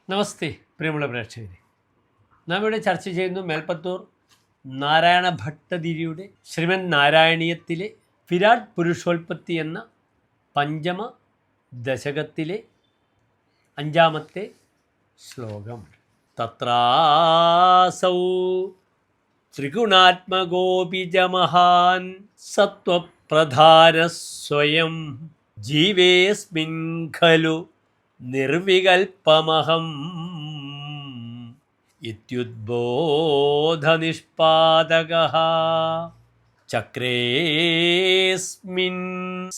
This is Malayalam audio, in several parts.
നമസ്തേ പ്രിയമുള്ള പ്രേക്ഷകരെ, നാം ഇവിടെ ചർച്ച ചെയ്യുന്നു മേൽപ്പത്തൂർ നാരായണ ഭട്ടതിരിയുടെ ശ്രീമദ് നാരായണീയത്തിലെ വിരാട് പുരുഷോൽപത്തി എന്ന പഞ്ചമ ദശകത്തിലെ 5-ാമത്തെ ശ്ലോകം. തത്രാസൗ ത്രിഗുണാത്മകോപിജ സത്വപ്രധാന സ്വയം ജീവേസ്മിൻ ഖലു നിർവികൽപമഹം ഇത്യുദ്ബോധനിഷ്പാദകഃ ചക്രേസ്മിൻ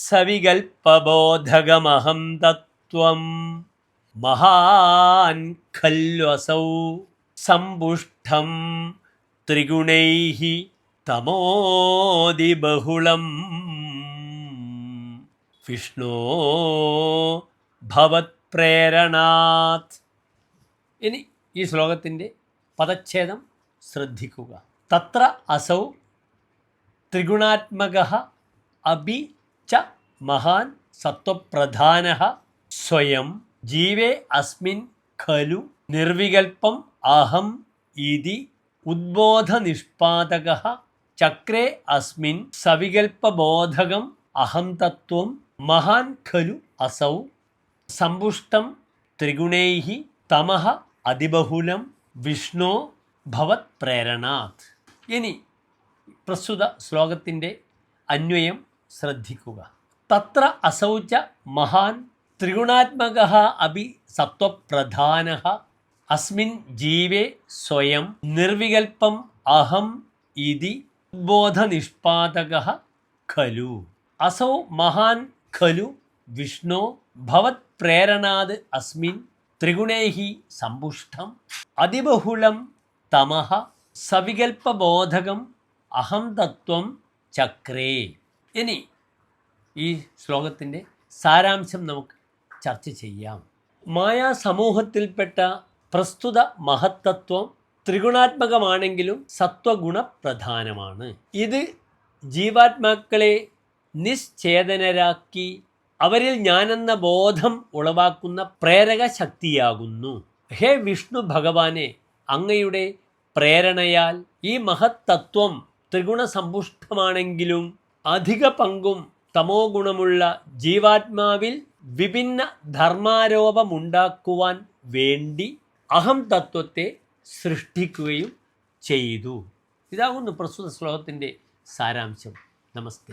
സവികൽപബോധകമഹം തത്വം മഹാൻ ഖല്വസൗ സമ്പുഷ്ടം ത്രിഗുണൈഃ തമോദിബഹുളം വിഷ്ണോ ഭവത്പ്രേരണാത്. ഇനി ഈ ശ്ലോകത്തിൻ്റെ പദച്ഛേദം ശ്രദ്ധിക്കുക. തത്ര അസൗ ത്രിഗുണാത്മകഃ അപി ച മഹാൻ സത്വപ്രധാനഃ സ്വയം ജീവേ അസ്മിൻ ഖലു നിർവികൽപം അഹം ഇതി ഉദ്ബോധനിഷ്പാദകഃ ചക്രേ അസ്മിൻ സവികൽപബോധകം അഹം തത്വം മഹാൻ ഖലു അസൗ സമ്പുഷ്ടം ത്രിഗുണൈഃ തമഃ അതിബഹുലം വിഷ്ണോ ഭവത് പ്രേരണാത്. ഇനി പ്രസ്തുത ശ്ലോകത്തിൻ്റെ അന്വയം ശ്രദ്ധിക്കുക. തത്ര അസൗച മഹാൻ ത്രിഗുണാത്മകഃ അപി സത്വപ്രധാനഃ അസ്മിൻ ജീവേ സ്വയം നിർവികൽപം അഹം ഇതി ഉദ്ബോധനിഷ്പാദകഃ ഖലു. അസൗ മഹാൻ ഖലു വിഷ്ണോ ഭവത് പ്രേരണാത് അസ്മിൻ ത്രിഗുണൈഃ സമ്പുഷ്ടം അതിബഹുലം തമഃ സവികൽപബോധകം അഹം തത്വം ചക്രേ. ഇനി ഈ ശ്ലോകത്തിൻ്റെ സാരാംശം നമുക്ക് ചർച്ച ചെയ്യാം. മായാ സമൂഹത്തിൽപ്പെട്ട പ്രസ്തുത മഹത്തത്വം ത്രിഗുണാത്മകമാണെങ്കിലും സത്വഗുണപ്രധാനമാണ്. ഇത് ജീവാത്മാക്കളെ നിശ്ചേതനരാക്കി അവരിൽ ഞാനെന്ന ബോധം ഉളവാക്കുന്ന പ്രേരക ശക്തിയാകുന്നു. ഹേ വിഷ്ണു ഭഗവാനെ, അങ്ങയുടെ പ്രേരണയാൽ ഈ മഹത്തത്വം ത്രിഗുണസമ്പുഷ്ടമാണെങ്കിലും അധിക പങ്കും തമോ ഗുണമുള്ള ജീവാത്മാവിൽ വിഭിന്ന ധർമാരോപമുണ്ടാക്കുവാൻ വേണ്ടി അഹം തത്വത്തെ സൃഷ്ടിക്കുകയും ചെയ്തു. ഇതാകുന്നു പ്രസ്തുത ശ്ലോകത്തിൻ്റെ സാരാംശം. നമസ്തേ.